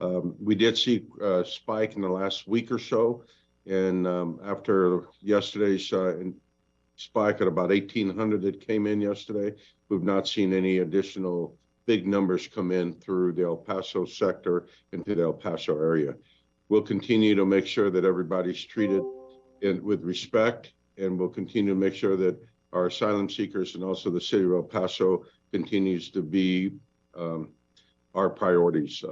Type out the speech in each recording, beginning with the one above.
We did see a spike in the last week or so, and after yesterday's spike at about 1,800 that came in yesterday, we've not seen any additional big numbers come in through the El Paso sector into the El Paso area. We'll continue to make sure that everybody's treated with respect, and we'll continue to make sure that our asylum seekers and also the city of El Paso continues to be our priorities.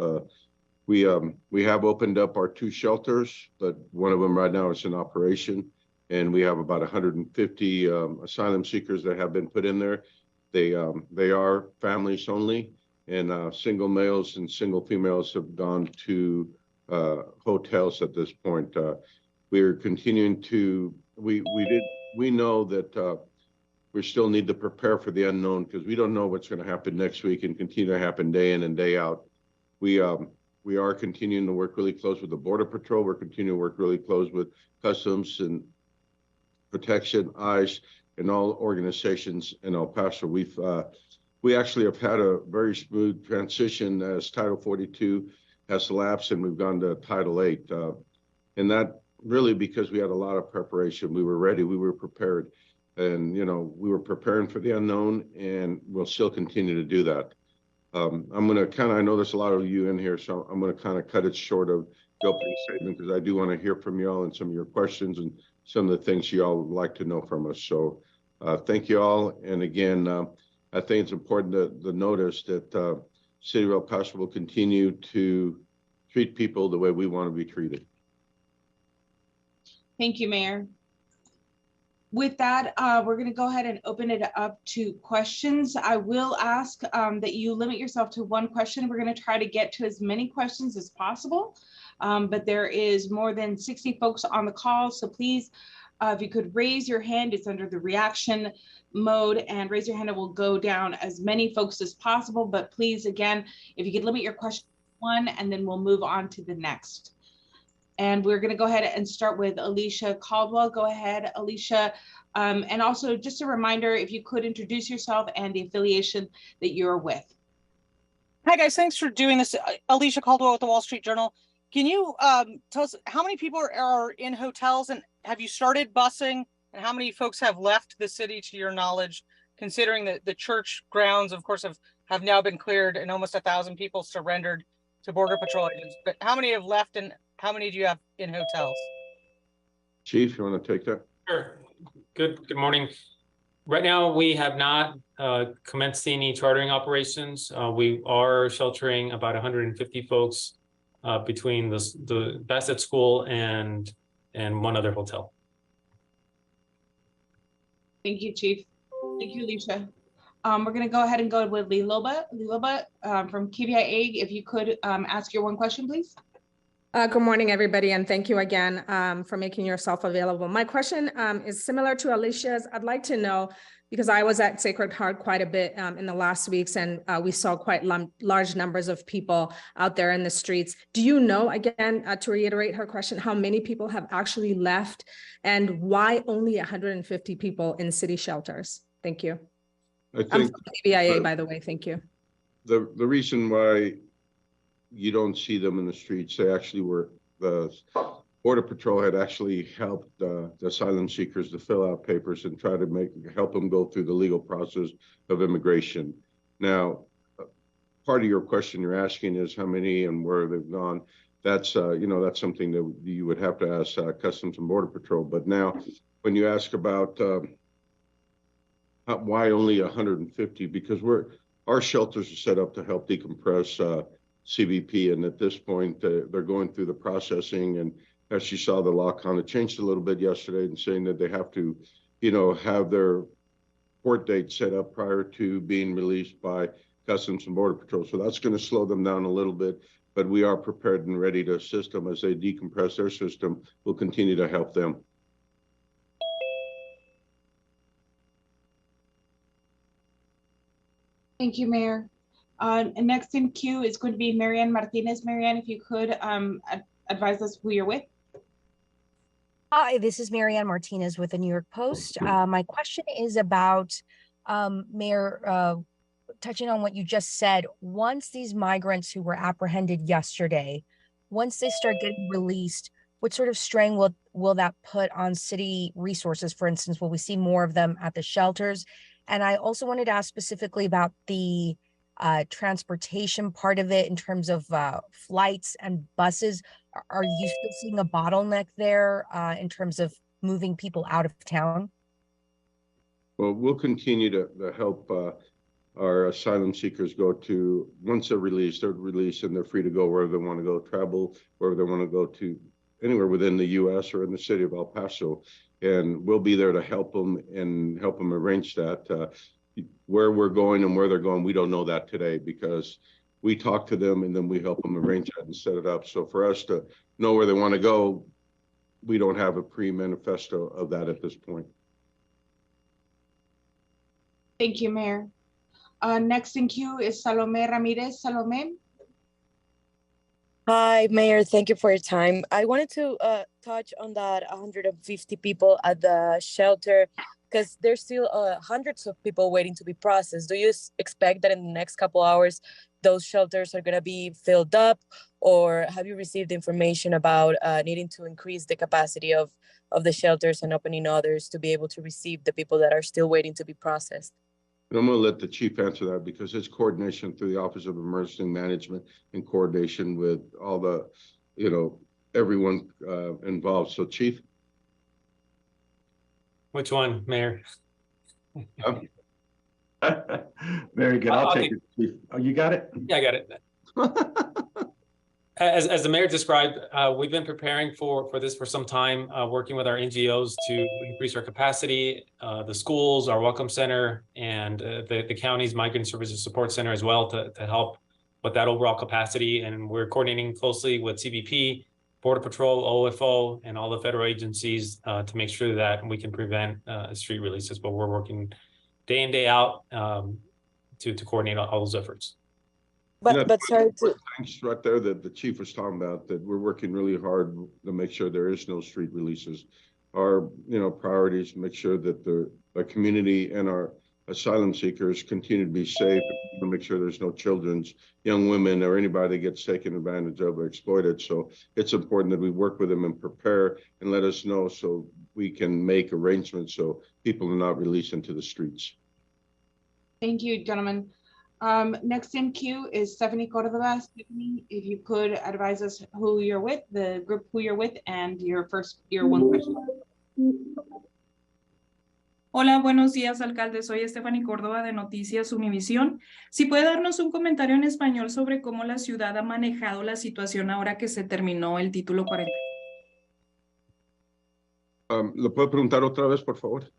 We have opened up our 2 shelters, but one of them right now is in operation, and we have about 150 asylum seekers that have been put in there. They are families only, and single males and single females have gone to hotels at this point. We are continuing to, we know that we still need to prepare for the unknown, because we don't know what's going to happen next week and continue to happen day in and day out. We are continuing to work really close with the Border Patrol. We're continuing to work really close with Customs and Protection, ICE, and all organizations in El Paso. We actually have had a very smooth transition as Title 42 has lapsed and we've gone to Title 8. And that really because we had a lot of preparation. We were ready, we were prepared. And, you know, we were preparing for the unknown, and we'll still continue to do that. I'm going to kind of, I know there's a lot of you in here, so I'm going to kind of cut it short of the opening statement, because I do want to hear from y'all and some of your questions and some of the things y'all would like to know from us. So thank you all. And again, I think it's important to notice that City of El Paso will continue to treat people the way we want to be treated. Thank you, Mayor. With that, we're going to go ahead and open it up to questions. I will ask that you limit yourself to 1 question. We're going to try to get to as many questions as possible, but there is more than 60 folks on the call. So please, if you could raise your hand, it's under the reaction mode, and raise your hand, it will go down as many folks as possible. But please, again, if you could limit your question to 1, and then we'll move on to the next. And we're going to go ahead and start with Alicia Caldwell. Go ahead, Alicia. And also just a reminder, if you could introduce yourself and the affiliation that you're with. Hi, guys. Thanks for doing this. Alicia Caldwell with the Wall Street Journal. Can you tell us how many people are in hotels, and have you started busing, and how many folks have left the city to your knowledge, considering that the church grounds, of course, have now been cleared and almost 1,000 people surrendered to Border Patrol agents? But how many have left, and how many do you have in hotels? Chief, you want to take that? Sure. Good morning. Right now, we have not commenced any chartering operations. We are sheltering about 150 folks between the Bassett School and 1 other hotel. Thank you, Chief. Thank you, Alicia. We're going to go ahead and go with Liloba. Liloba from KBIA, if you could ask your 1 question, please. Good morning, everybody, and thank you again for making yourself available. My question is similar to Alicia's. I'd like to know, because I was at Sacred Heart quite a bit in the last weeks, and we saw quite large numbers of people out there in the streets. Do you know, again, to reiterate her question, how many people have actually left, and why only 150 people in city shelters? Thank you. I think I'm from KBIA, by the way. Thank you. The reason why you don't see them in the streets, they actually were, the Border Patrol had actually helped the asylum seekers to fill out papers and try to help them go through the legal process of immigration. Now, part of your question you're asking is how many and where they've gone. That's you know, that's something that you would have to ask Customs and Border Patrol. But now, when you ask about why only 150, because our shelters are set up to help decompress CBP, and at this point they're going through the processing. And as you saw, the law kind of changed a little bit yesterday, and saying that they have to, you know, have their court date set up prior to being released by Customs and Border Patrol. So that's going to slow them down a little bit, but we are prepared and ready to assist them as they decompress their system. We'll continue to help them. Thank you, Mayor. And next in queue is going to be Marianne Martinez. Marianne, if you could advise us who you're with. Hi, this is Marianne Martinez with the New York Post. My question is about Mayor touching on what you just said, once these migrants who were apprehended yesterday, once they start getting released, what sort of strain will that put on city resources? For instance, will we see more of them at the shelters? And I also wanted to ask specifically about the transportation part of it in terms of flights and buses. Are you still seeing a bottleneck there in terms of moving people out of town? Well, we'll continue to help our asylum seekers go to, once they're released and they're free to go wherever they want to go, travel wherever they want to go to, anywhere within the U.S. or in the city of El Paso. And we'll be there to help them and help them arrange that. Where we're going and where they're going, we don't know that today because we talk to them and then we help them arrange that and set it up. So for us to know where they want to go, we don't have a pre-manifesto of that at this point. Thank you, Mayor. Next in queue is Salome Ramirez. Salome. Hi, Mayor. Thank you for your time. I wanted to touch on that 150 people at the shelter because there's still hundreds of people waiting to be processed. Do you expect that in the next couple hours, those shelters are going to be filled up? Or have you received information about needing to increase the capacity of the shelters and opening others to be able to receive the people that are still waiting to be processed? And I'm going to let the chief answer that because it's coordination through the Office of Emergency Management in coordination with all the, everyone involved. So, Chief. Which one, Mayor? Very good. I'll take it, Chief. Oh, you got it? Yeah, I got it. As the mayor described, we've been preparing for this for some time, working with our NGOs to increase our capacity, the schools, our welcome center, and the county's migrant services support center as well to help with that overall capacity. And we're coordinating closely with CBP, Border Patrol, OFO, and all the federal agencies to make sure that we can prevent street releases. But we're working day in, day out to coordinate all those efforts. But sorry to... Thanks right there that the chief was talking about, that we're working really hard to make sure there is no street releases. Our priorities make sure that the community and our asylum seekers continue to be safe, and make sure there's no children's, young women, or anybody that gets taken advantage of or exploited. So it's important that we work with them and prepare and let us know so we can make arrangements so people are not released into the streets. Thank you, gentlemen. Next in queue is Stephanie Cordova. Stephanie, if you could advise us who you're with, the group who you're with, and your one question. Hola, buenos días, alcalde. Soy Stephanie Córdoba de Noticias Univisión. Si puede darnos un comentario en español sobre cómo la ciudad ha manejado la situación ahora que se terminó el título 40. ¿Lo puedo preguntar otra vez, por favor?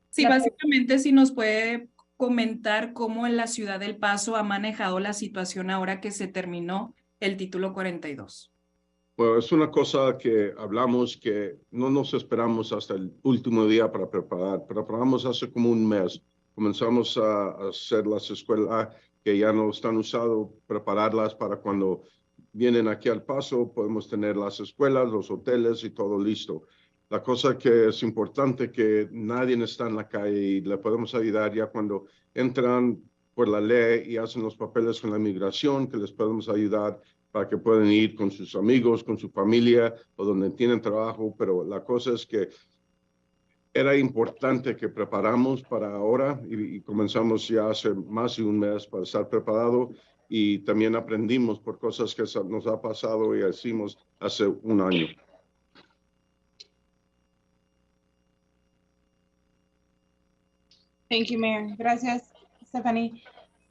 Sí, básicamente si nos puede comentar cómo en la ciudad del Paso ha manejado la situación ahora que se terminó el título 42. Bueno, es una cosa que hablamos que no nos esperamos hasta el último día para preparar. Preparamos hace como un mes. Comenzamos a hacer las escuelas que ya no están usadas, prepararlas para cuando vienen aquí al Paso, podemos tener las escuelas, los hoteles y todo listo. La cosa que es importante que nadie está en la calle y le podemos ayudar ya cuando entran por la ley y hacen los papeles con la migración, que les podemos ayudar para que puedan ir con sus amigos, con su familia o donde tienen trabajo. Pero la cosa es que era importante que preparamos para ahora y comenzamos ya hace más de un mes para estar preparado y también aprendimos por cosas que nos ha pasado y hicimos hace un año. Thank you, Mayor. Gracias, Stephanie.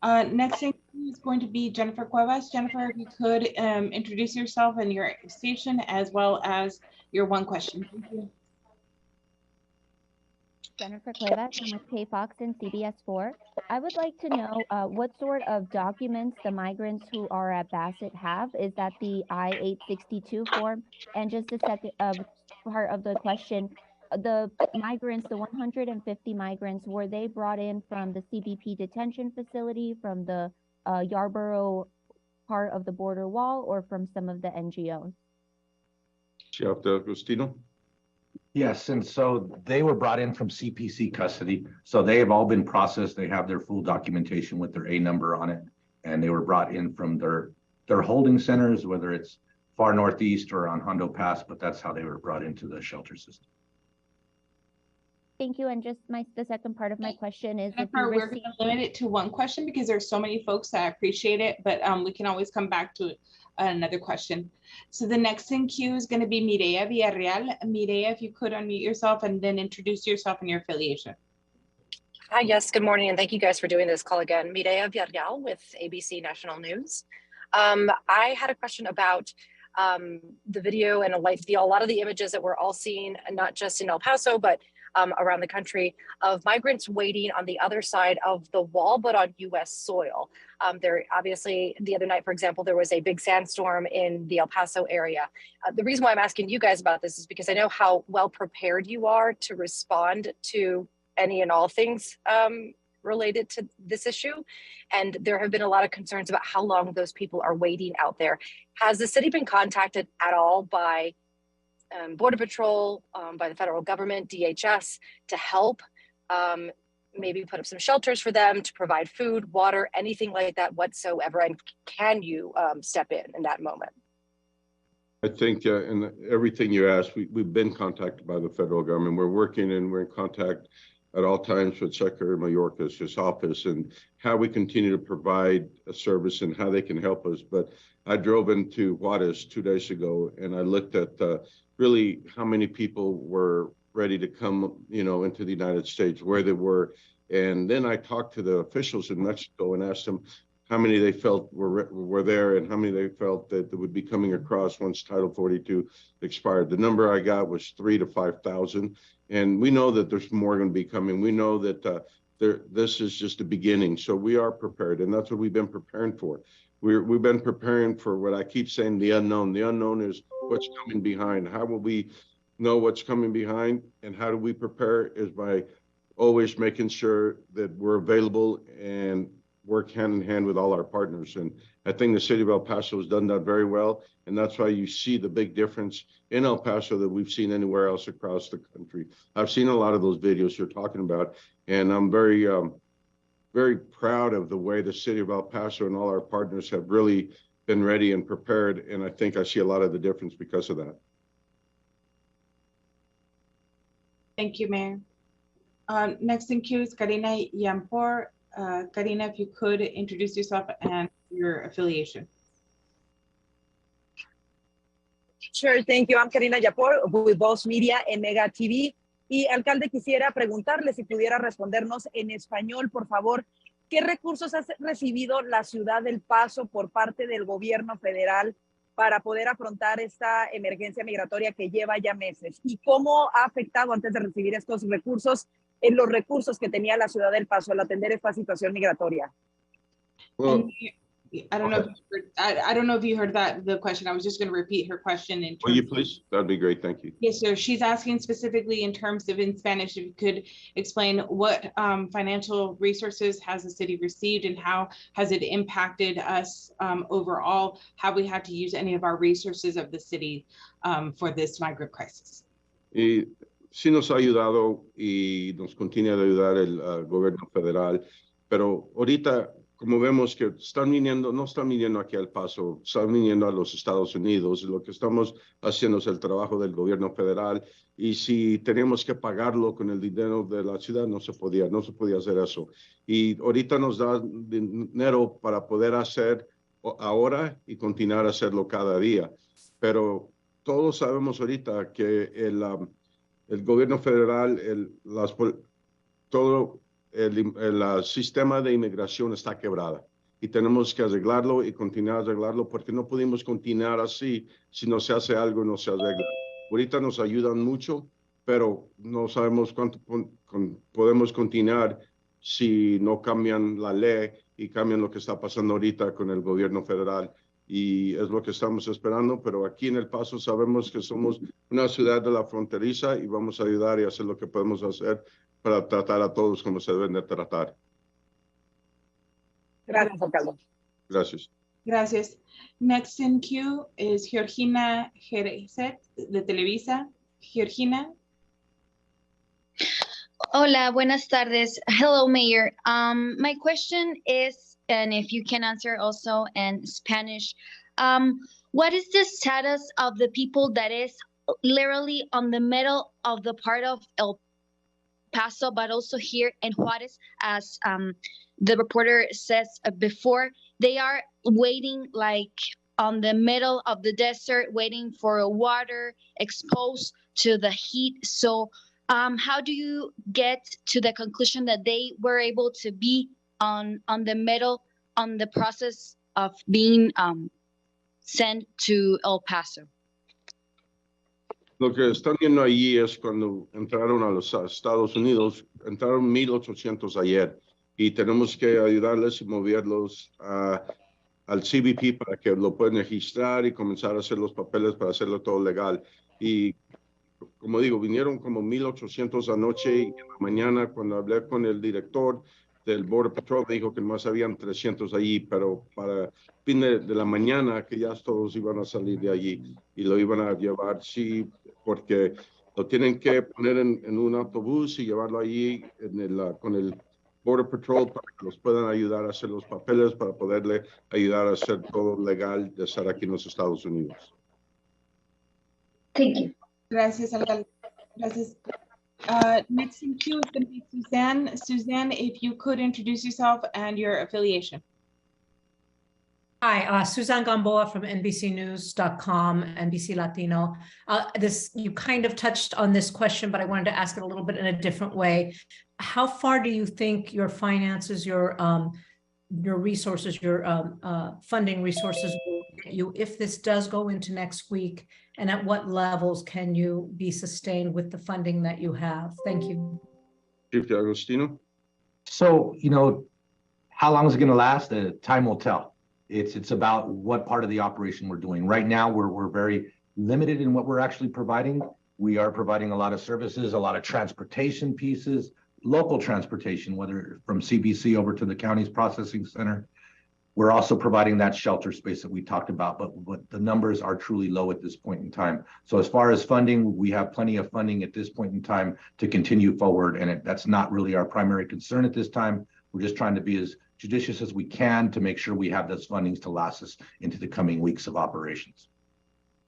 Next is going to be Jennifer Cuevas. Jennifer, if you could introduce yourself and your station as well as your one question. Thank you. Jennifer Cuevas, I'm with KFOX and CBS4. I would like to know what sort of documents the migrants who are at Bassett have. Is that the I-862 form? And just a second part of the question, the migrants, the 150 migrants, were they brought in from the CBP detention facility, from the Yarborough part of the border wall, or from some of the NGOs? Chef Agustino? Yes, and so they were brought in from CPC custody. So they have all been processed. They have their full documentation with their A number on it. And they were brought in from their holding centers, whether it's far northeast or on Hondo Pass, but that's how they were brought into the shelter system. Thank you. And just the second part of my question is, if you Jennifer, we're receive, going to limit it to one question because there's so many folks that appreciate it, but we can always come back to another question. So the next in queue is going to be Mireya Villarreal. Mireya, if you could unmute yourself and then introduce yourself and your affiliation. Hi, yes, good morning, and thank you guys for doing this call again. Mireya Villarreal with ABC National News. I had a question about the video and a lot of the images that we're all seeing, not just in El Paso, but around the country, of migrants waiting on the other side of the wall, but on U.S. soil. There, obviously, the other night, for example, there was a big sandstorm in the El Paso area. The reason why I'm asking you guys about this is because I know how well prepared you are to respond to any and all things related to this issue. And there have been a lot of concerns about how long those people are waiting out there. Has the city been contacted at all by Border Patrol, by the federal government, DHS, to help maybe put up some shelters for them, to provide food, water, anything like that whatsoever? And can you step in that moment? I think in everything you asked, we've been contacted by the federal government. We're working and we're in contact at all times with Secretary Mayorkas, his office, and how we continue to provide a service and how they can help us. But I drove into Juarez 2 days ago and I looked at really how many people were ready to come, into the United States, where they were. And then I talked to the officials in Mexico and asked them how many they felt were there and how many they felt that they would be coming across once Title 42 expired. The number I got was 3,000 to 5,000. And we know that there's more going to be coming. We know that this is just the beginning. So we are prepared, and that's what we've been preparing for. We've been preparing for what I keep saying, the unknown. The unknown is what's coming behind. How will we know what's coming behind, and how do we prepare is by always making sure that we're available and work hand in hand with all our partners. And I think the city of El Paso has done that very well. And that's why you see the big difference in El Paso that we've seen anywhere else across the country. I've seen a lot of those videos you're talking about, and I'm very, very proud of the way the city of El Paso and all our partners have really been ready and prepared. And I think I see a lot of the difference because of that. Thank you, Mayor. Next in queue is Karina Yampor. Karina, if you could introduce yourself and your affiliation. Sure, thank you. I'm Karina Yapor with Voz Media en Mega TV. Y, alcalde, quisiera preguntarle si pudiera respondernos en español, por favor, ¿qué recursos ha recibido la ciudad del Paso por parte del gobierno federal para poder afrontar esta emergencia migratoria que lleva ya meses? ¿Y cómo ha afectado, antes de recibir estos recursos, en los recursos que tenía la ciudad del Paso al atender esta situación migratoria? Well, I don't know. I don't know if you heard the question. I was just going to repeat her question. Will you please? That'd be great. Thank you. Yes, sir. She's asking specifically in terms of, in Spanish, if you could explain what financial resources has the city received and how has it impacted us overall? Have we had to use any of our resources of the city for this migrant crisis? Y sí nos ha ayudado y nos continúa de ayudar el gobierno federal, pero ahorita, como vemos que no están viniendo aquí al Paso, están viniendo a los Estados Unidos. Lo que estamos haciendo es el trabajo del gobierno federal, y si tenemos que pagarlo con el dinero de la ciudad, no se podía hacer eso. Y ahorita nos da dinero para poder hacer ahora y continuar a hacerlo cada día. Pero todos sabemos ahorita que el gobierno federal, el sistema de inmigración está quebrado y tenemos que arreglarlo y continuar a arreglarlo, porque no podemos continuar así si no se hace algo y no se arregla. Ahorita nos ayudan mucho, pero no sabemos cuánto podemos continuar si no cambian la ley y cambian lo que está pasando ahorita con el gobierno federal. Y es lo que estamos esperando, pero aquí en El Paso sabemos que somos una ciudad de la fronteriza y vamos a ayudar y hacer lo que podemos hacer para tratar a todos como se deben de tratar. Gracias, alcalde. Gracias. Gracias. Next in queue is Georgina Jerezet de Televisa. Georgina, Hola, buenas tardes. Hello, Mayor. My question is, and if you can answer also in Spanish, what is the status of the people that is literally on the middle of the part of El Paso, but also here in Juarez, as the reporter says before, they are waiting like on the middle of the desert, waiting for water, exposed to the heat. So how do you get to the conclusion that they were able to be on the middle, on the process of being sent to El Paso? Lo que están viendo allí es cuando entraron a los Estados Unidos, entraron 1,800 ayer y tenemos que ayudarles y moverlos al CBP para que lo puedan registrar y comenzar a hacer los papeles para hacerlo todo legal. Y como digo, vinieron como 1,800 anoche y en la mañana cuando hablé con el director del Border Patrol me dijo que más habían 300 allí, pero para fin de la mañana que ya todos iban a salir de allí y lo iban a llevar, sí, porque lo tienen que poner en un autobús y llevarlo allí con el Border Patrol para que los puedan ayudar a hacer los papeles, para poderle ayudar a hacer todo legal de estar aquí en los Estados Unidos. Thank you. Gracias, alcalde. Gracias. Next in queue is going to be Suzanne. Suzanne, if you could introduce yourself and your affiliation. Hi, Suzanne Gamboa from NBCnews.com, NBC Latino. You kind of touched on this question, but I wanted to ask it a little bit in a different way. How far do you think your finances, your resources, your funding resources will get you if this does go into next week? And at what levels can you be sustained with the funding that you have? Thank you. Chief D'Agostino? So, how long is it going to last? Time will tell. It's about what part of the operation we're doing. Right now, we're very limited in what we're actually providing. We are providing a lot of services, a lot of transportation pieces, local transportation, whether from CBC over to the county's processing center. We're also providing that shelter space that we talked about, but the numbers are truly low at this point in time. So as far as funding, we have plenty of funding at this point in time to continue forward, and that's not really our primary concern at this time. We're just trying to be as judicious as we can to make sure we have those fundings to last us into the coming weeks of operations.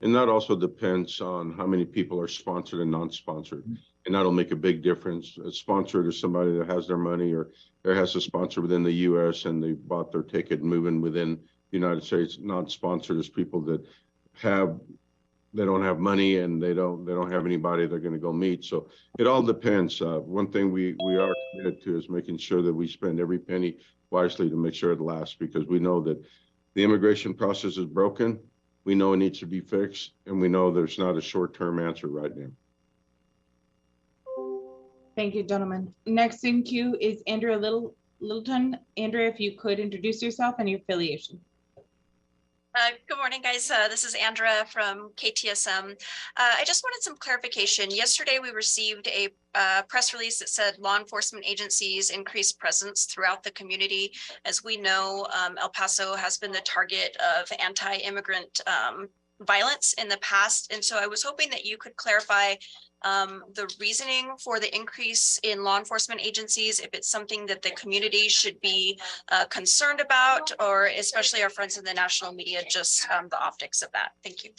And that also depends on how many people are sponsored and non-sponsored. And that'll make a big difference. A sponsor is somebody that has their money or has a sponsor within the U.S. and they bought their ticket moving within the United States. Non-sponsored is people that they don't have money and they don't have anybody they're going to go meet. So it all depends. One thing we are committed to is making sure that we spend every penny wisely to make sure it lasts, because we know that the immigration process is broken. We know it needs to be fixed, and we know there's not a short-term answer right now. Thank you, gentlemen. Next in queue is Andrea Littleton. Andrea, if you could introduce yourself and your affiliation. Good morning, guys. This is Andrea from KTSM. I just wanted some clarification. Yesterday, we received a press release that said law enforcement agencies increased presence throughout the community. As we know, El Paso has been the target of anti-immigrant violence in the past. And so I was hoping that you could clarify the reasoning for the increase in law enforcement agencies, if it's something that the community should be concerned about, or especially our friends in the national media, just the optics of that. Thank you.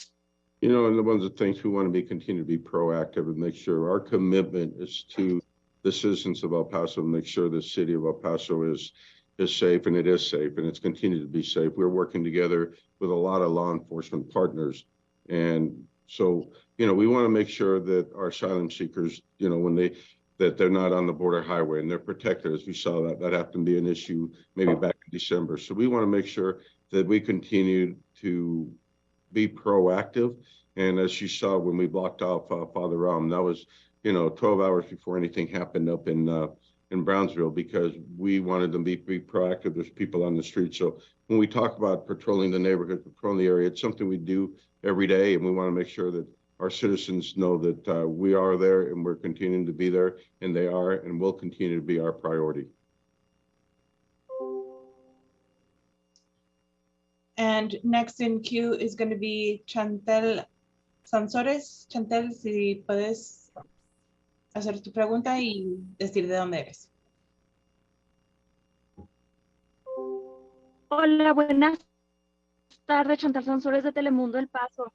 And one of the things we want to continue to be proactive and make sure our commitment is to the citizens of El Paso, make sure the city of El Paso is safe, and it is safe, and it's continued to be safe. We're working together with a lot of law enforcement partners. And so, we want to make sure that our asylum seekers, that they're not on the border highway and they're protected. As we saw that happened to be an issue maybe back in December. So we want to make sure that we continue to be proactive. And as you saw when we blocked off Father Ram, that was, 12 hours before anything happened up in Brownsville, because we wanted them to be proactive. There's people on the street. So when we talk about patrolling the neighborhood, patrolling the area, it's something we do every day. And we want to make sure that our citizens know that we are there and we're continuing to be there, and they are and will continue to be our priority. And next in queue is going to be Chantel Sansores. Chantel, si puedes hacer tu pregunta y decir de dónde eres. Hola, buenas tardes, Chantal Sansores de Telemundo El Paso.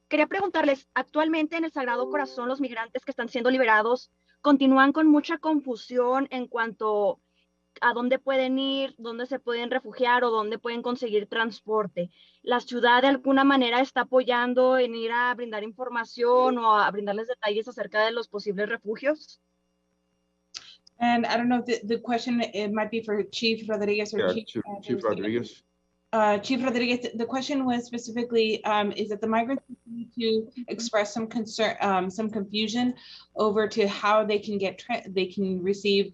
Quería preguntarles, actualmente en el Sagrado Corazón los migrantes que están siendo liberados continúan con mucha confusión en cuanto a dónde pueden ir, dónde se pueden refugiar o dónde pueden conseguir transporte. ¿La ciudad de alguna manera está apoyando en ir a brindar información o a brindarles detalles acerca de los posibles refugios? And I don't know if the question, it might be for Chief Rodriguez or Chief Rodriguez. Chief Rodriguez, the question was specifically, is that the migrants need to express some concern, some confusion over to how they can receive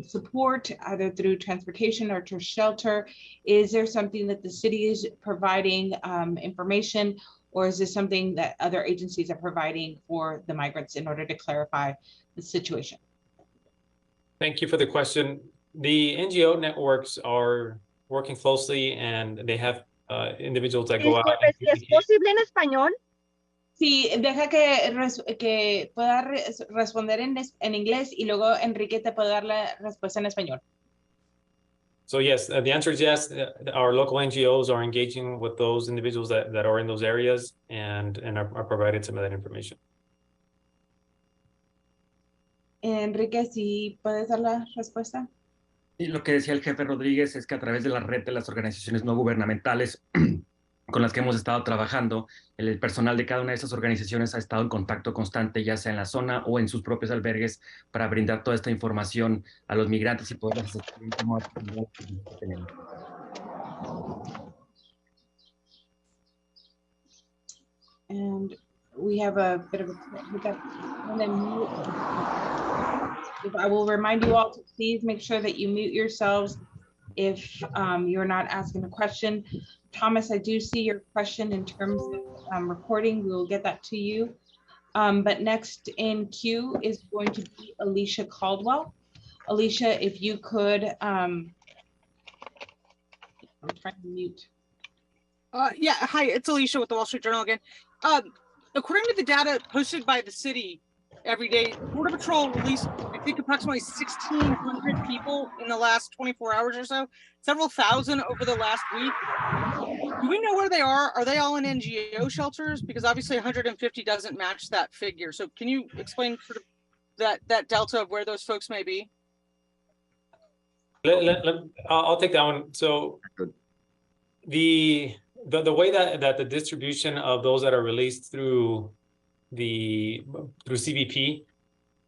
support either through transportation or to shelter. Is there something that the city is providing information, or is this something that other agencies are providing for the migrants in order to clarify the situation? Thank you for the question. The NGO networks are working closely and they have individuals that go out. Si es posible en español. Sí, deja que pueda responder en inglés y luego Enrique te puede dar la respuesta en español. So yes, the answer is yes. Our local NGOs are engaging with those individuals that are in those areas and are providing some of that information. Enrique, ¿sí puedes dar la respuesta? Y lo que decía el jefe Rodríguez es que a través de la red de las organizaciones no gubernamentales con las que hemos estado trabajando, el personal de cada una de esas organizaciones ha estado en contacto constante, ya sea en la zona o en sus propios albergues, para brindar toda esta información a los migrantes y poder hacer cómo tenemos. And we have a bit of I will remind you all to please make sure that you mute yourselves if you're not asking a question. Thomas, I do see your question in terms of recording. We will get that to you. But next in queue is going to be Alicia Caldwell. Alicia, if you could, I'm trying to mute. Yeah, hi, it's Alicia with the Wall Street Journal again. According to the data posted by the city every day, Border Patrol released, I think, approximately 1,600 people in the last 24 hours or so, several thousand over the last week. Do we know where they are? Are they all in NGO shelters? Because obviously 150 doesn't match that figure. So can you explain sort of that delta of where those folks may be? I'll take that one. So the way that the distribution of those that are released through CBP,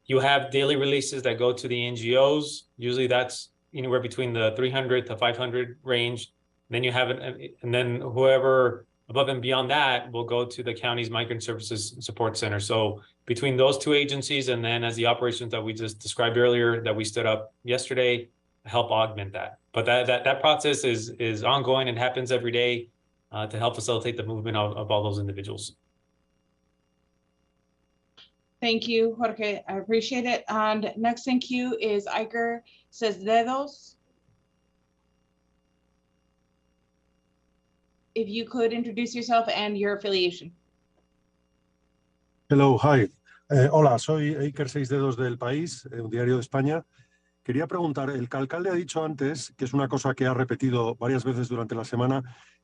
you have daily releases that go to the NGOs. Usually that's anywhere between the 300 to 500 range. Then you have and then whoever above and beyond that will go to the county's Migrant Services Support Center. So between those two agencies, and then as the operations that we just described earlier that we stood up yesterday, help augment that. But that process is ongoing and happens every day to help facilitate the movement of all those individuals. Thank you, Jorge. I appreciate it. And next in queue is Iker Cesdedos. If you could introduce yourself and your affiliation. Hello, hi. Hola, soy Iker Cesdedos del País, un diario de España. Quería preguntar, el alcalde ha dicho antes, que es una cosa que ha repetido varias veces durante la semana,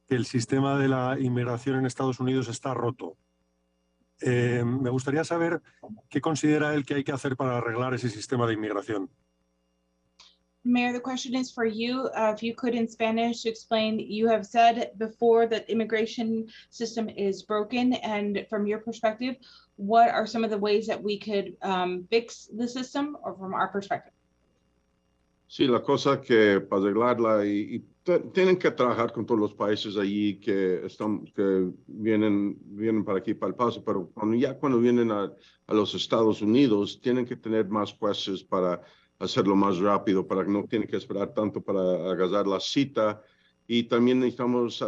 que el sistema de la inmigración en Estados Unidos está roto. Me gustaría saber qué considera él que hay que hacer para arreglar ese sistema de inmigración. Mayor, the question is for you. If you could in Spanish explain, you have said before that the immigration system is broken, and from your perspective, what are some of the ways that we could fix the system, or from our perspective? Sí, la cosa que para arreglarla y tienen que trabajar con todos los países allí que vienen para aquí, para El Paso, pero cuando vienen a los Estados Unidos, tienen que tener más jueces para hacerlo más rápido, para que no tienen que esperar tanto para agarrar la cita. Y también necesitamos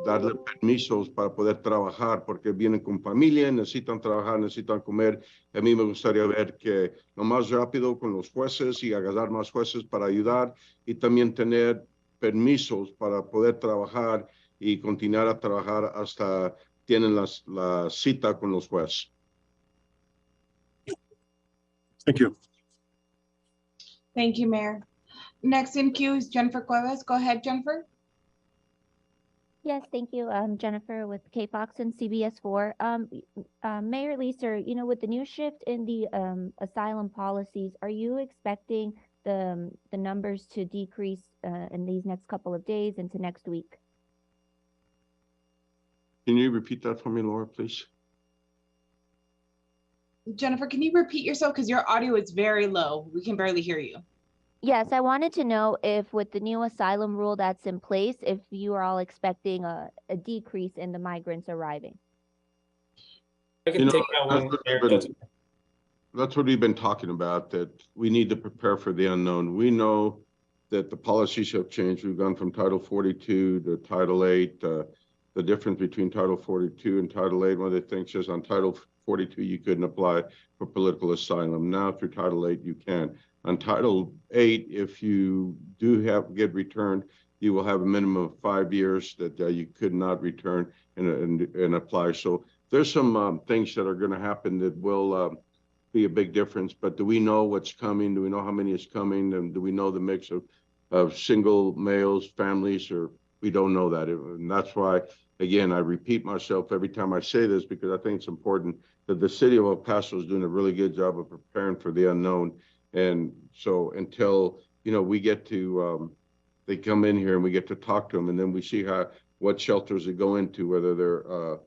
darle permisos para poder trabajar, porque vienen con familia, necesitan trabajar, necesitan comer. A mí me gustaría ver que lo más rápido con los jueces y agarrar más jueces para ayudar, y también tener permisos para poder trabajar y continuar a trabajar hasta tienen la cita con los jueces. Thank you. Thank you, Mayor. Next in queue is Jennifer Cuevas. Go ahead, Jennifer. Yes, thank you. Jennifer with KFOX and CBS4. Mayor Leeser, you know, with the new shift in the asylum policies, are you expecting the numbers to decrease in these next couple of days into next week? Can you repeat that for me, Laura, please? Jennifer, can you repeat yourself? Because your audio is very low. We can barely hear you. Yes, I wanted to know if with the new asylum rule that's in place, if you are all expecting a decrease in the migrants arriving. I can take that one. That's what we've been talking about, that we need to prepare for the unknown. We know that the policies have changed. We've gone from Title 42 to Title 8. The difference between Title 42 and Title 8, one of the things is on Title 42, you couldn't apply for political asylum. Now through Title 8, you can. On Title 8, if you do get returned, you will have a minimum of 5 years that you could not return and apply. So there's some things that are going to happen that will be a big difference. But do we know what's coming? Do we know how many is coming? And do we know the mix of single males, families, or we don't know that. And that's why, again, I repeat myself every time I say this, because I think it's important that the city of El Paso is doing a really good job of preparing for the unknown. And so until, you know, we get to, they come in here and we get to talk to them, and then we see what shelters they go into, whether they're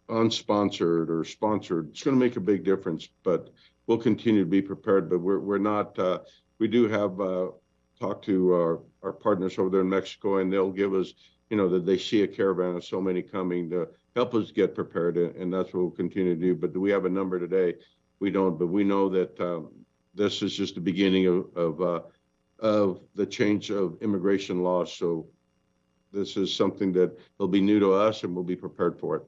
unsponsored or sponsored, it's going to make a big difference. But we'll continue to be prepared. But we're not, we do have talked to our partners over there in Mexico, and they'll give us, you know, that they see a caravan of so many coming to help us get prepared, and that's what we'll continue to do. But do we have a number today? We don't, but we know that this is just the beginning of the change of immigration laws. So this is something that will be new to us, and we'll be prepared for it.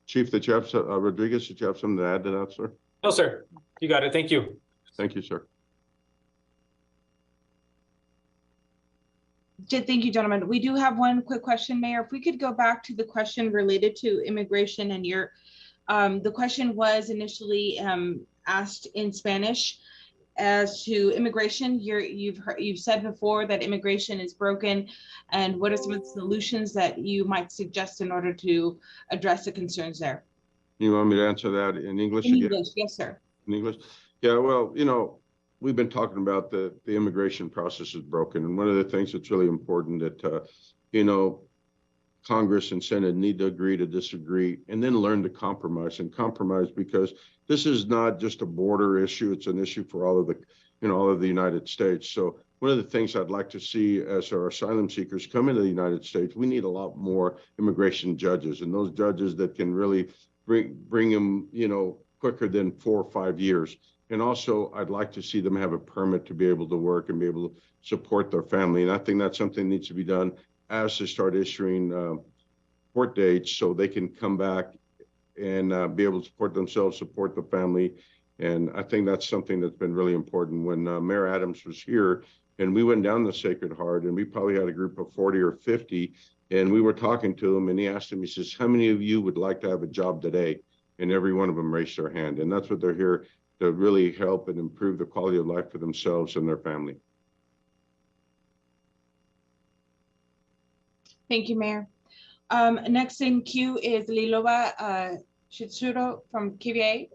Chief, did you have Rodriguez? Did you have something to add to that, sir? No, sir. You got it. Thank you. Thank you, sir. Thank you, gentlemen. We do have one quick question, Mayor. If we could go back to the question related to immigration, and your, the question was initially asked in Spanish as to immigration. You've said before that immigration is broken, and what are some of the solutions that you might suggest in order to address the concerns there? You want me to answer that in English In again? English, yes, sir. In English? Yeah, well, you know, we've been talking about the immigration process is broken. And one of the things that's really important that, you know, Congress and Senate need to agree to disagree, and then learn to compromise because this is not just a border issue. It's an issue for all of the, you know, all of the United States. So one of the things I'd like to see as our asylum seekers come into the United States, we need a lot more immigration judges, and those judges that can really bring them, you know, quicker than 4 or 5 years. And also, I'd like to see them have a permit to be able to work and be able to support their family. And I think that's something that needs to be done as they start issuing court dates, so they can come back and be able to support themselves, support the family. And I think that's something that's been really important. When Mayor Adams was here and we went down the Sacred Heart, and we probably had a group of 40 or 50, and we were talking to him, and he asked him, he says, how many of you would like to have a job today? And every one of them raised their hand. And that's what they're here to really help and improve the quality of life for themselves and their family. Thank you, Mayor. Next in queue is Liloba Shitsuro from KBA.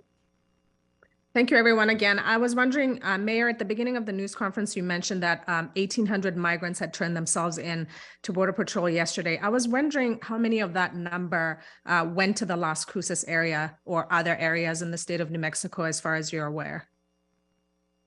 Thank you, everyone. Again, I was wondering, Mayor, at the beginning of the news conference, you mentioned that 1,800 migrants had turned themselves in to Border Patrol yesterday. I was wondering how many of that number went to the Las Cruces area or other areas in the state of New Mexico, as far as you're aware?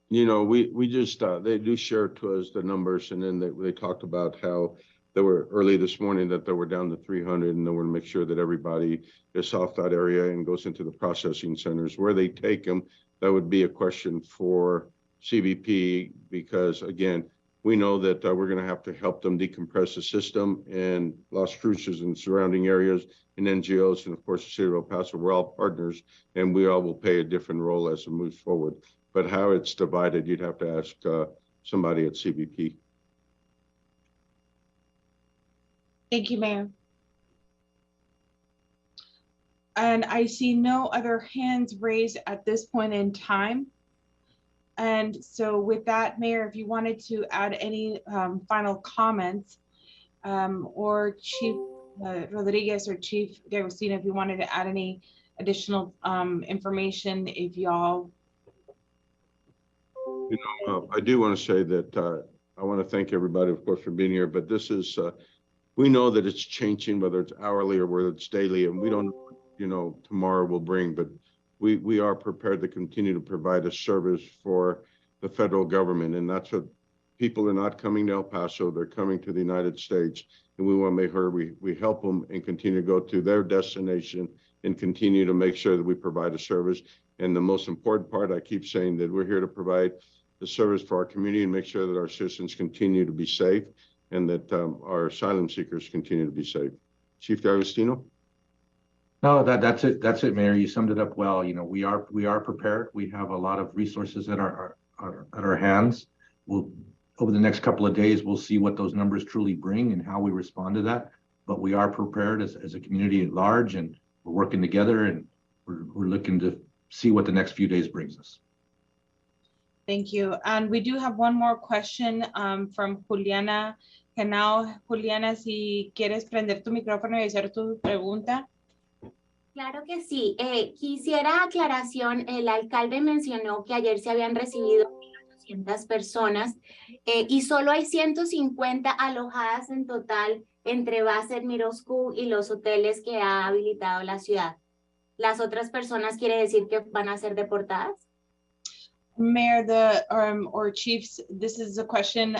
You know, we just, they do share to us the numbers, and then they talked about how they were early this morning that they were down to 300, and they want to make sure that everybody is off that area and goes into the processing centers. Where they take them, that would be a question for CBP, because again, we know that we're going to have to help them decompress the system, and Las Cruces and surrounding areas and NGOs, and of course the city of El Paso, we're all partners, and we all will play a different role as it moves forward. But how it's divided, you'd have to ask somebody at CBP. Thank you, Mayor. And I see no other hands raised at this point in time. And so with that, Mayor, if you wanted to add any final comments, or Chief Rodriguez or Chief D'Agostino, if you wanted to add any additional information, if y'all. You know, I do want to say that I want to thank everybody, of course, for being here, but this is, we know that it's changing, whether it's hourly or whether it's daily, and we don't, you know, tomorrow will bring, but we are prepared to continue to provide a service for the federal government. And that's what people are not coming to El Paso, they're coming to the United States. And we want to make sure we help them and continue to go to their destination and continue to make sure that we provide a service. And the most important part, I keep saying that we're here to provide the service for our community and make sure that our citizens continue to be safe and that our asylum seekers continue to be safe. Chief D'Agostino? No, that's it, Mayor. You summed it up well. You know, we are prepared. We have a lot of resources at our hands. We'll, over the next couple of days, we'll see what those numbers truly bring and how we respond to that. But we are prepared as a community at large, and we're working together, and we're looking to see what the next few days brings us. Thank you. And we do have one more question from Juliana. And now, Juliana, si quieres prender tu micrófono y hacer tu pregunta. Claro que sí. Quisiera aclaración. El alcalde mencionó que ayer se habían recibido 1,800 personas y solo hay 150 alojadas en total entre Basset, Miroscu y los hoteles que ha habilitado la ciudad. ¿Las otras personas quiere decir que van a ser deportadas? Mayor, or chiefs, this is a question.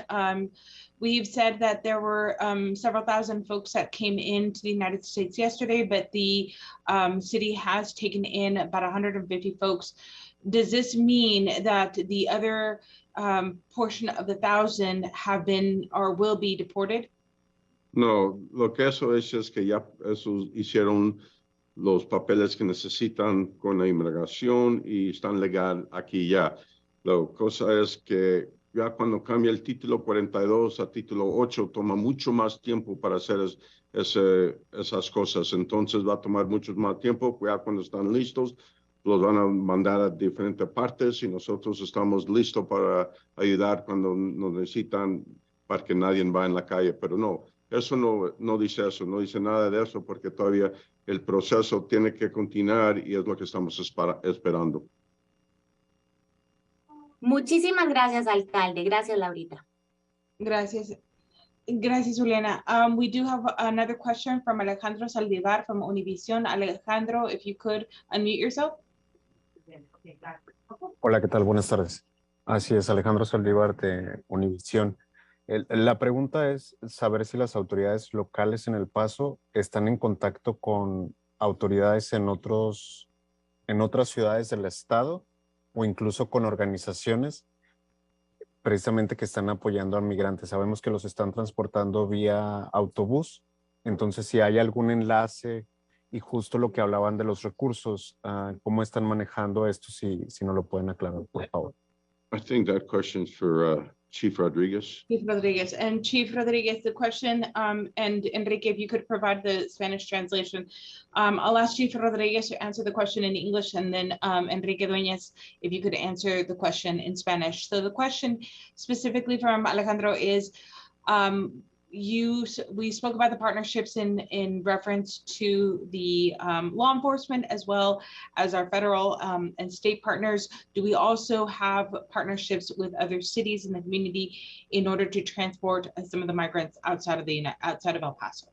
We've said that there were several thousand folks that came into the United States yesterday, but the city has taken in about 150 folks. Does this mean that the other portion of the 1,000 have been or will be deported? No, lo que eso es que ya esos hicieron los papeles que necesitan con la inmigración y están legal aquí ya. La cosa es que ya cuando cambia el título 42 a título 8 toma mucho más tiempo para hacer esas cosas. Entonces va a tomar mucho más tiempo. Ya cuando están listos, los van a mandar a diferentes partes y nosotros estamos listos para ayudar cuando nos necesitan para que nadie va en la calle. Pero no, eso no dice eso, no dice nada de eso porque todavía el proceso tiene que continuar y es lo que estamos esperando. Muchísimas gracias, alcalde. Gracias, Laurita. Gracias. Gracias, Juliana. We do have another question from Alejandro Saldivar from Univision. Alejandro, if you could unmute yourself. Hola, ¿qué tal? Buenas tardes. Así es, Alejandro Saldivar de Univision. La pregunta es saber si las autoridades locales en El Paso están en contacto con autoridades en otras ciudades del estado o incluso con organizaciones precisamente que están apoyando a migrantes. Sabemos que los están transportando vía autobús, entonces si hay algún enlace y justo lo que hablaban de los recursos, ¿cómo están manejando esto? Si no lo pueden aclarar, por favor. I think that question's for Chief Rodriguez. Chief Rodriguez. And Chief Rodriguez, the question, and Enrique, if you could provide the Spanish translation. I'll ask Chief Rodriguez to answer the question in English, and then Enrique Dueñas, if you could answer the question in Spanish. So the question specifically from Alejandro is, we spoke about the partnerships in reference to the law enforcement as well as our federal and state partners. Do we also have partnerships with other cities in the community in order to transport some of the migrants outside of El Paso?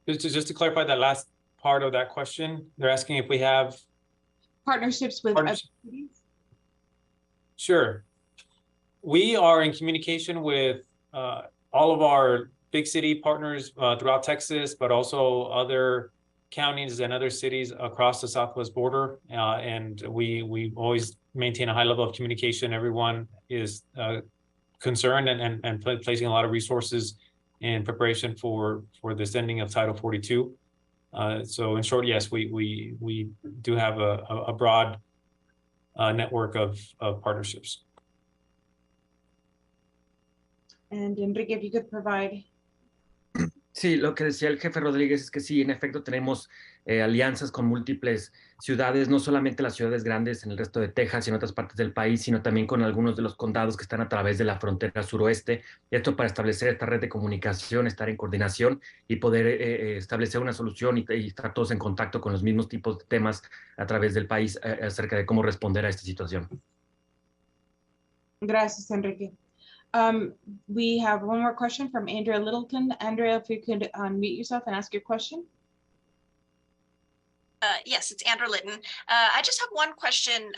Just to clarify that last part of that question, they're asking if we have partnerships with other cities? Sure. We are in communication with all of our big city partners throughout Texas, but also other counties and other cities across the southwest border. And we always maintain a high level of communication. Everyone is concerned and placing a lot of resources in preparation for this ending of Title 42. So in short, yes, we do have a broad network of partnerships. And Enrique, if you could provide. Sí, lo que decía el jefe Rodríguez es que sí, en efecto tenemos alianzas con múltiples ciudades, no solamente las ciudades grandes en el resto de Texas y en otras partes del país, sino también con algunos de los condados que están a través de la frontera suroeste. Esto para establecer esta red de comunicación, estar en coordinación y poder establecer una solución y estar todos en contacto con los mismos tipos de temas a través del país acerca de cómo responder a esta situación. Gracias, Enrique. We have one more question from Andrea Littleton. Andrea, if you could unmute yourself and ask your question. Yes, it's Andrew Litton. I just have one question.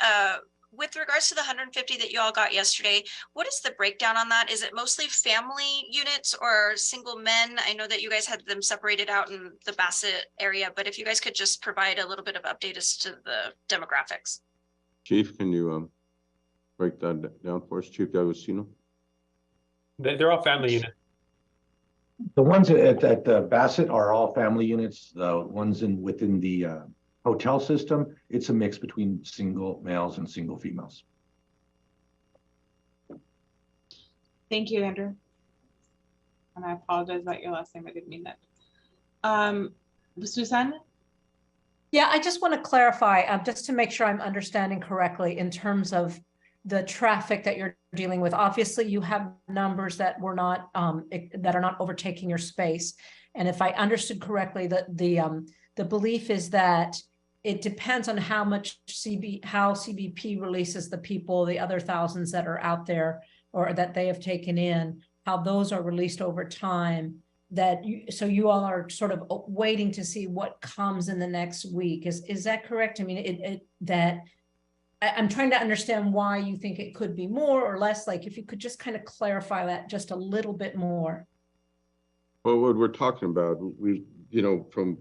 With regards to the 150 that you all got yesterday, what is the breakdown on that? Is it mostly family units or single men? I know that you guys had them separated out in the Bassett area, but if you guys could just provide a little bit of update as to the demographics. Chief, can you break that down for us, Chief D'Agostino? They're all family units. The ones at Bassett are all family units. The ones within the hotel system, it's a mix between single males and single females. Thank you, Andrew. And I apologize about your last name. I didn't mean that. Susanna? Yeah, I just want to clarify, just to make sure I'm understanding correctly in terms of the traffic that you're dealing with. Obviously, you have numbers that were not that are not overtaking your space. And if I understood correctly, the belief is that it depends on how much how CBP releases the people, the other thousands that are out there or that they have taken in, how those are released over time. So you all are sort of waiting to see what comes in the next week. Is that correct? I mean, I'm trying to understand why you think it could be more or less. Like, if you could just kind of clarify that just a little bit more. Well, what we're talking about, from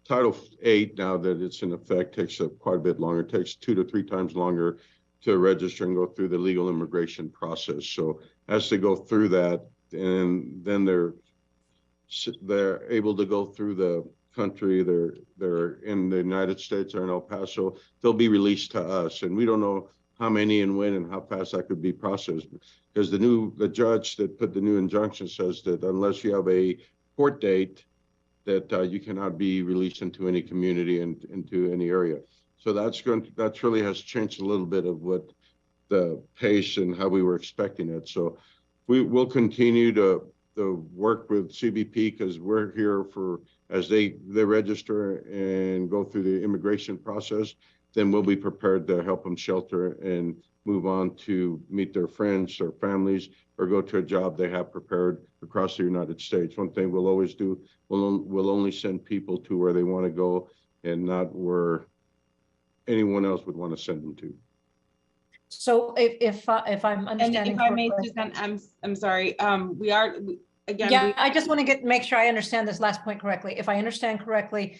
Title 8, now that it's in effect, takes quite a bit longer. It takes 2 to 3 times longer to register and go through the legal immigration process. So as they go through that, and then they're able to go through the country, they're in the United States or in El Paso, they'll be released to us. And we don't know how many and when and how fast that could be processed, because the judge that put the new injunction says that unless you have a court date, that you cannot be released into any community and into any area. So that really has changed a little bit of what the pace and how we were expecting it. So we will continue to work with CBP, because we're here for, as they register and go through the immigration process, then we'll be prepared to help them shelter and move on to meet their friends, their families, or go to a job they have prepared across the United States. One thing we'll always do, we'll only send people to where they want to go and not where anyone else would want to send them to. So if I'm understanding, and if I may, Suzanne, I'm sorry. We are again. Yeah, I just want to make sure I understand this last point correctly. If I understand correctly,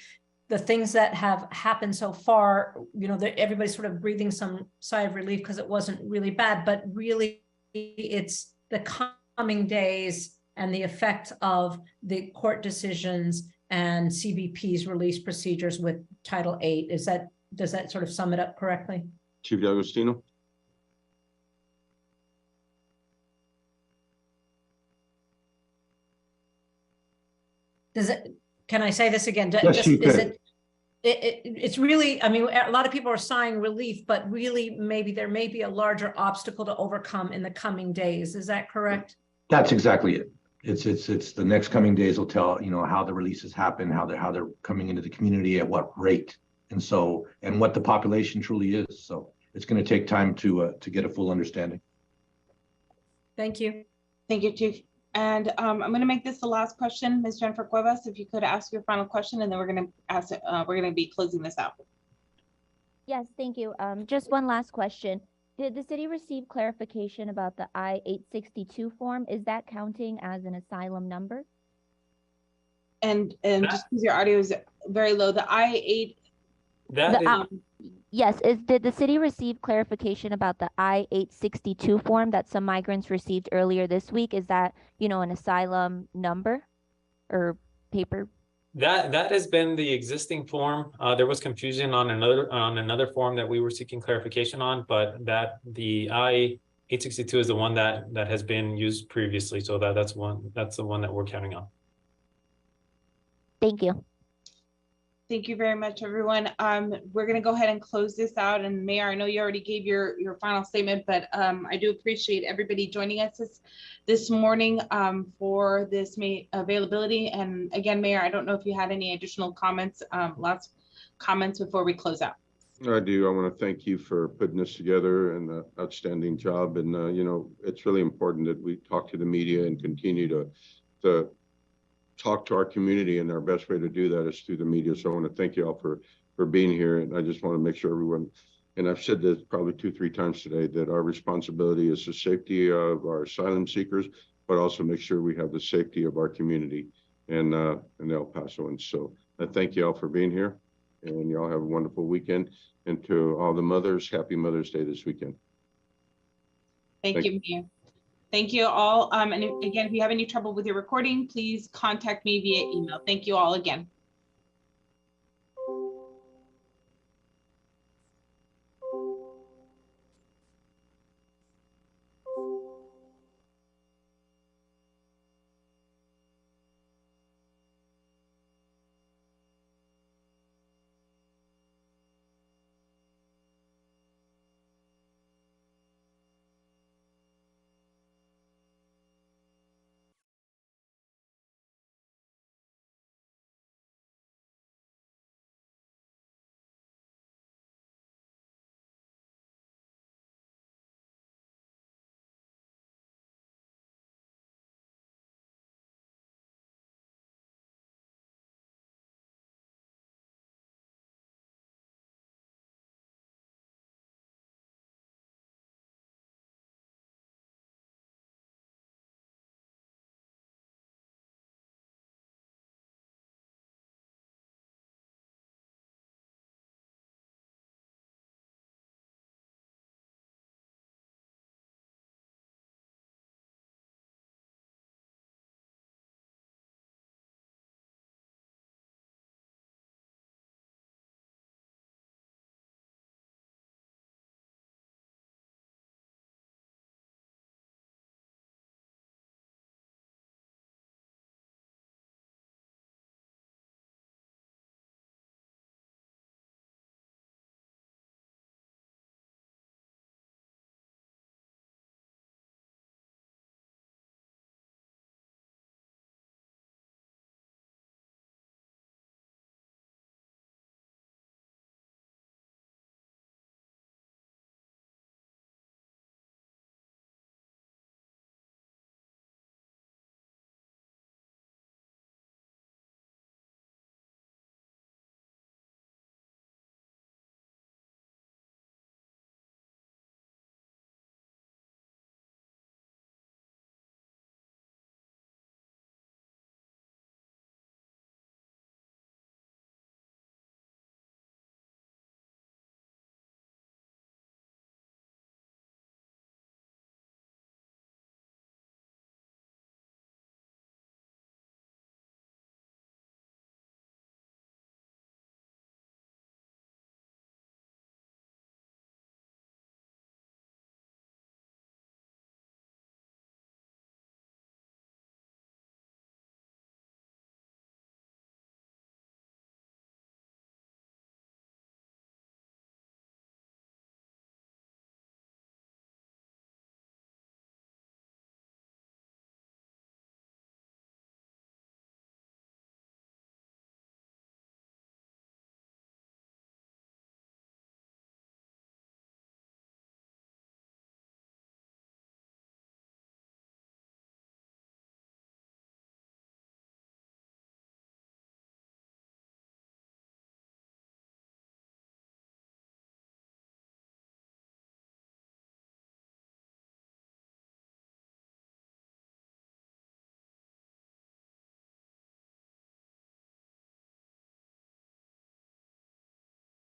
the things that have happened so far, everybody's sort of breathing some sigh of relief because it wasn't really bad, but really it's the coming days and the effect of the court decisions and CBP's release procedures with Title 8. Does that sort of sum it up correctly? Chief D'Agostino? Can I say this again? Yes, you can. It's really, I mean, a lot of people are sighing relief, but really maybe there may be a larger obstacle to overcome in the coming days. Is that correct? That's exactly it. It's the next coming days will tell, how the releases happen, how they're coming into the community, at what rate, and what the population truly is. So it's going to take time to get a full understanding. Thank you. Thank you, Chief. And I'm going to make this the last question, Ms. Jennifer Cuevas, if you could ask your final question, and then we're going to be closing this out. Yes, thank you. Just one last question. Did the city receive clarification about the I-862 form? Is that counting as an asylum number? And just because your audio is very low, the I-8. Yes, did the city receive clarification about the I-862 form that some migrants received earlier this week? Is that, an asylum number or paper? That has been the existing form. There was confusion on another form that we were seeking clarification on, but the I-862 is the one that has been used previously. So that's the one that we're counting on. Thank you. Thank you very much, everyone. We're going to go ahead and close this out. And Mayor, I know you already gave your final statement, but I do appreciate everybody joining us this morning for this availability. And again, Mayor, I don't know if you had any additional comments, last comments before we close out. I do. I want to thank you for putting this together and an outstanding job. And, you know, it's really important that we talk to the media and continue to talk to our community, and our best way to do that is through the media. So I want to thank you all for being here. And I just want to make sure everyone, and I've said this probably 2-3 times today, that our responsibility is the safety of our asylum seekers, but also make sure we have the safety of our community and El Pasoans. So I thank you all for being here, and y'all have a wonderful weekend. And to all the mothers, happy Mother's Day this weekend. Thank you, Mayor. Thank you all. And again, if you have any trouble with your recording, please contact me via email. Thank you all again.